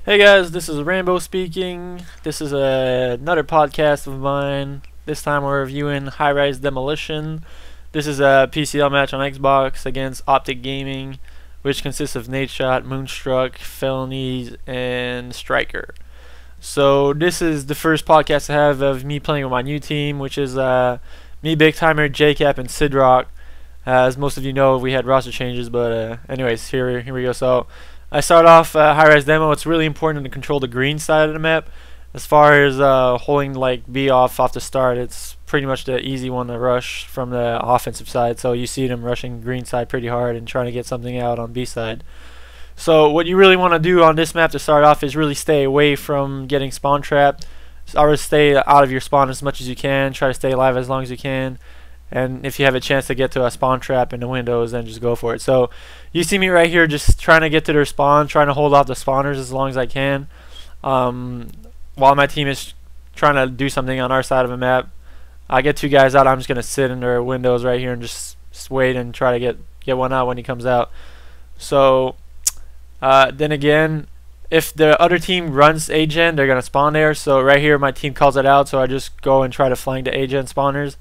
Hey guys, this is Rambo speaking. This is another podcast of mine. This time we're reviewing Highrise Demolition. This is a PcL match on Xbox against Optic Gaming, which consists of Nadeshot, Moonstruck, Felonies, and Striker. So this is the first podcast I have of me playing with my new team, which is me, Big Timer, Jkap, and Sidroc. As most of you know, we had roster changes, but anyways, here we go. So I start off Highrise Demo. It's really important to control the green side of the map. As far as holding like B off the start, it's pretty much the easy one to rush from the offensive side. So you see them rushing green side pretty hard and trying to get something out on B side. So what you really want to do on this map to start off is really stay away from getting spawn trapped. Always stay out of your spawn as much as you can. Try to stay alive as long as you can. And if you have a chance to get to a spawn trap in the windows, then just go for it. So you see me right here just trying to get to their spawn, trying to hold off the spawners as long as I can, while my team is trying to do something on our side of the map. I get two guys out, I'm just going to sit in their windows right here and just wait and try to get one out when he comes out. So then again, if the other team runs Agen, they're going to spawn there. So right here my team calls it out, so I just go and try to flank the Agen spawners.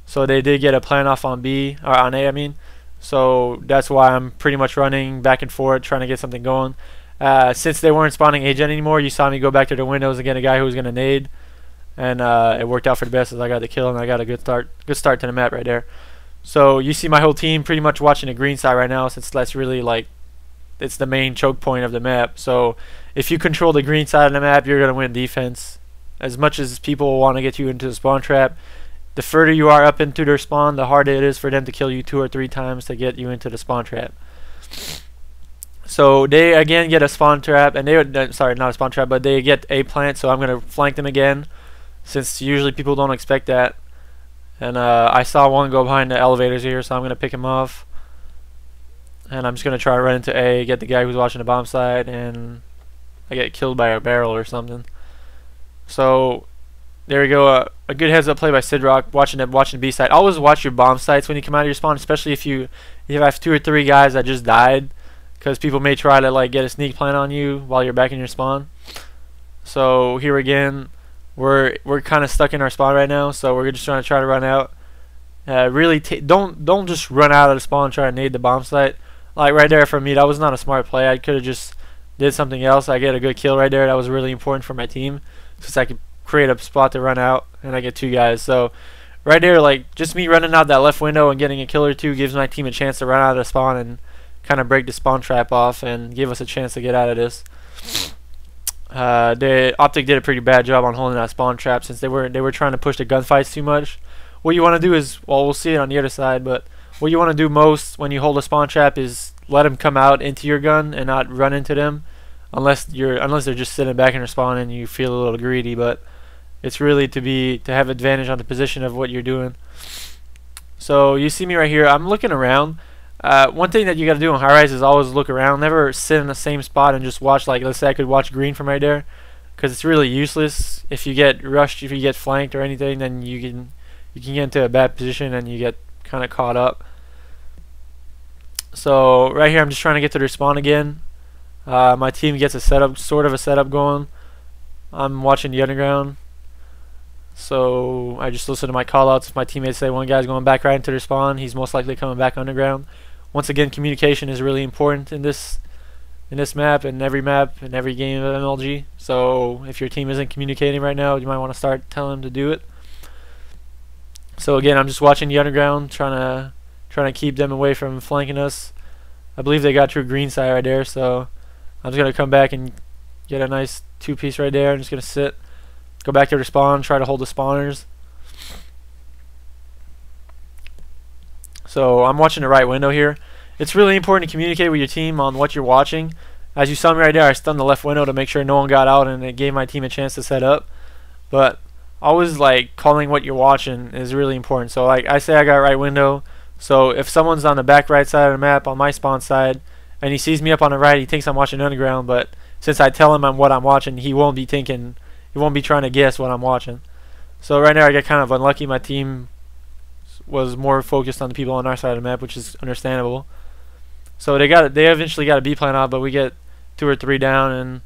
So they did get a plan off on B, or on A I mean. So that's why I'm pretty much running back and forth trying to get something going. Since they weren't spawning Agen anymore, you saw me go back to the windows and get a guy who was going to nade. And it worked out for the best as I got the kill and I got a good start to the map right there. So you see my whole team pretty much watching the green side right now, since that's really like, it's the main choke point of the map. So if you control the green side of the map, you're going to win defense. As much as people want to get you into the spawn trap, the further you are up into their spawn, the harder it is for them to kill you 2 or 3 times to get you into the spawn trap. So they again get a spawn trap, and sorry, not a spawn trap, but they get a plant. So I'm gonna flank them again, since usually people don't expect that. And I saw one go behind the elevators here, so I'm gonna pick him off. And I'm just gonna try to run into A, get the guy who's watching the bomb side, and I get killed by a barrel or something. So there we go. A good heads up play by Sidroc, watching B side. Always watch your bomb sites when you come out of your spawn, especially if you have 2 or 3 guys that just died, because people may try to like get a sneak plant on you while you're back in your spawn. So here again, we're kind of stuck in our spawn right now, so we're just trying to run out. Really don't just run out of the spawn and try to nade the bomb site. Like right there for me, that was not a smart play. I could have just did something else. I get a good kill right there. That was really important for my team, since I could create a spot to run out and I get 2 guys. So right there, like just me running out that left window and getting a kill or 2 gives my team a chance to run out of the spawn and kind of break the spawn trap off and give us a chance to get out of this. The Optic did a pretty bad job on holding that spawn trap, since they were trying to push the gunfights too much. What you want to do is, well, we'll see it on the other side, but what you want to do most when you hold a spawn trap is let them come out into your gun and not run into them, unless they're just sitting back in their spawn and you feel a little greedy. But it's really to have advantage on the position of what you're doing. So you see me right here. I'm looking around. One thing that you got to do on Highrise is always look around. Never sit in the same spot and just watch. Like let's say I could watch green from right there, because it's really useless. If you get rushed, if you get flanked or anything, then you can get into a bad position and you get kind of caught up. So right here, I'm just trying to get to their spawn again. My team gets a setup, sort of a setup going. I'm watching the underground. So I just listen to my callouts. If my teammates say one guy's going back right into their spawn, he's most likely coming back underground. Once again, communication is really important in this map, and every game of MLG. So if your team isn't communicating right now, you might want to start telling them to do it. So again, I'm just watching the underground, trying to keep them away from flanking us. I believe they got through green side right there, so I'm just gonna come back and get a nice 2-piece right there. I'm just gonna sit. Go back to their spawn, try to hold the spawners. So I'm watching the right window here. It's really important to communicate with your team on what you're watching. As you saw me right there, I stunned the left window to make sure no one got out, and it gave my team a chance to set up. But always like calling what you're watching is really important. So like I say I got right window. So if someone's on the back right side of the map on my spawn side and he sees me up on the right, he thinks I'm watching underground, but since I tell him what I'm watching, he won't be trying to guess what I'm watching. So right now I get kind of unlucky. My team was more focused on the people on our side of the map, which is understandable. So they eventually got a B plan out, but we get 2 or 3 down, and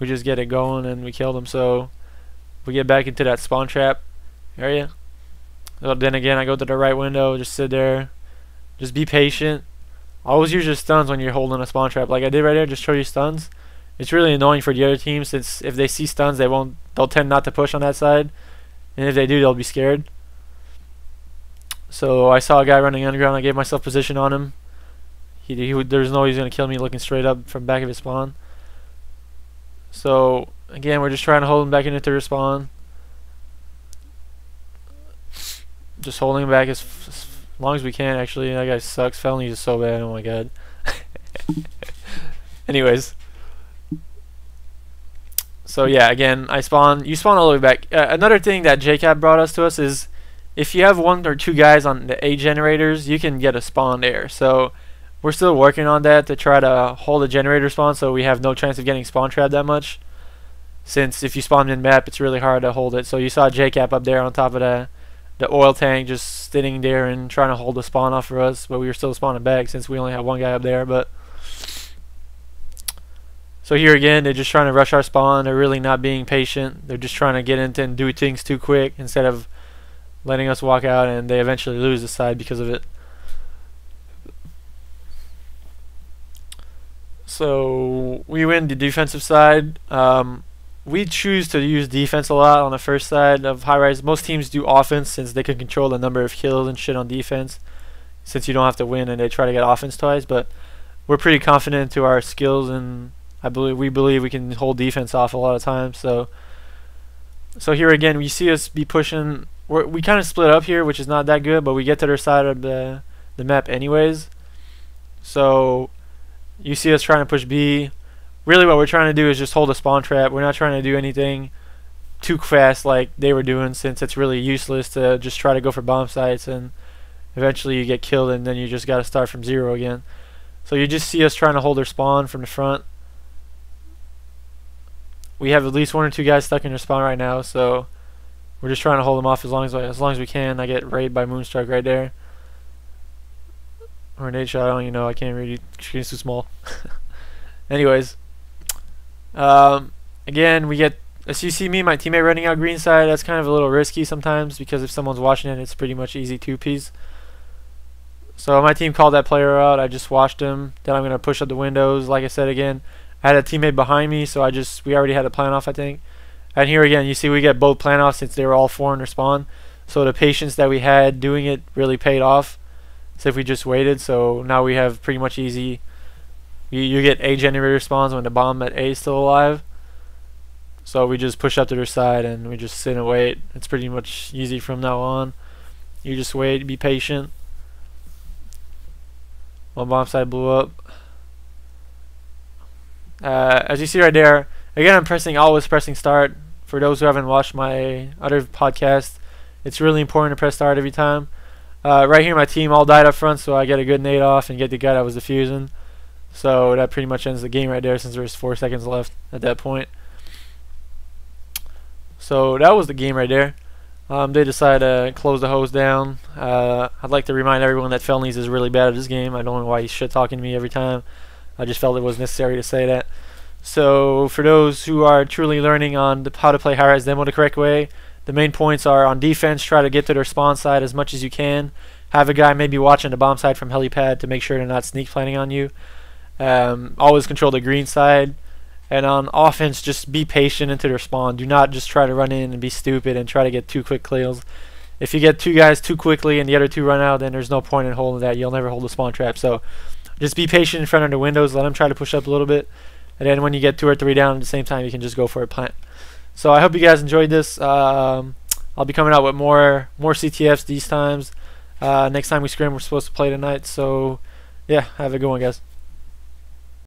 we just get it going and we kill them. So we get back into that spawn trap area. So then again, I go to the right window, just sit there, just be patient. Always use your stuns when you're holding a spawn trap, like I did right there. Just show you stuns. It's really annoying for the other team, since if they see stuns, they'll tend not to push on that side, and if they do, they'll be scared. So I saw a guy running underground. I gave myself position on him. There's no way he's gonna kill me looking straight up from back of his spawn. So again, we're just trying to hold him back into their spawn. Just holding him back as long as we can. Actually, that guy sucks. Felonies is so bad. Oh my god. Anyways. So yeah, again, you spawn all the way back. Another thing that Jkap brought us is, if you have 1 or 2 guys on the A generators, you can get a spawn there. So we're still working on that to try to hold a generator spawn, so we have no chance of getting spawn trapped that much. Since if you spawn in map, it's really hard to hold it. So you saw Jkap up there on top of the oil tank, just sitting there and trying to hold the spawn off for us, but we were still spawning back since we only have 1 guy up there. But so here again, they're just trying to rush our spawn. They're really not being patient. They're just trying to get into and do things too quick instead of letting us walk out, and they eventually lose the side because of it. So we win the defensive side. We choose to use defense a lot on the first side of Highrise. Most teams do offense, since they can control the number of kills and shit on defense, since you don't have to win and they try to get offense twice. But we're pretty confident to our skills, and we believe we can hold defense off a lot of times. So here again, we see us be pushing. We kind of split up here, which is not that good, but we get to their side of the map anyways. So you see us trying to push B. Really what we're trying to do is just hold a spawn trap. We're not trying to do anything too fast like they were doing, since it's really useless to just try to go for bomb sites, and eventually you get killed and then you just got to start from 0 again. So you just see us trying to hold their spawn from the front. We have at least 1 or 2 guys stuck in their spawn right now, so we're just trying to hold them off as long as we can. I get raided by Moonstruck right there. Or Nadeshot, I don't even know. I can't read you. Screen's too small. Anyways. Again, we get, as you see me, my teammate running out green side. That's kind of a little risky sometimes, because if someone's watching it, it's pretty much easy 2-piece. So my team called that player out. I just watched him. Then I'm going to push up the windows. Like I said again, I had a teammate behind me, so we already had a plan off, I think. And here again, you see we get both plan offs since they were all 4 in their spawn. So the patience that we had doing it really paid off. So if we just waited, so now we have pretty much easy. You get A generator spawns when the bomb at A is still alive. So we just push up to their side and we just sit and wait. It's pretty much easy from now on. You just wait, be patient. One bomb side blew up. As you see right there, again, I'm always pressing start. For those who haven't watched my other podcast, it's really important to press start every time. Right here, my team all died up front, so I get a good nade off and get the guy that was defusing. So that pretty much ends the game right there, since there's 4 seconds left at that point. So that was the game right there. They decided to close the hose down. I'd like to remind everyone that Felonies is really bad at this game. I don't know why he's shit talking to me every time. I just felt it was necessary to say that. So for those who are truly learning on how to play Highrise demo the correct way, the main points are: on defense, try to get to their spawn side as much as you can. Have a guy maybe watching the bomb side from helipad to make sure they're not sneak planning on you. Always control the green side. And on offense, just be patient into their spawn. Do not just try to run in and be stupid and try to get 2 quick kills. If you get 2 guys too quickly and the other 2 run out, then there's no point in holding that. You'll never hold a spawn trap. So just be patient in front of the windows. Let them try to push up a little bit. And then when you get 2 or 3 down at the same time, you can just go for a plant. So I hope you guys enjoyed this. I'll be coming out with more CTFs these times. Next time we scrim, we're supposed to play tonight. So yeah, have a good one, guys.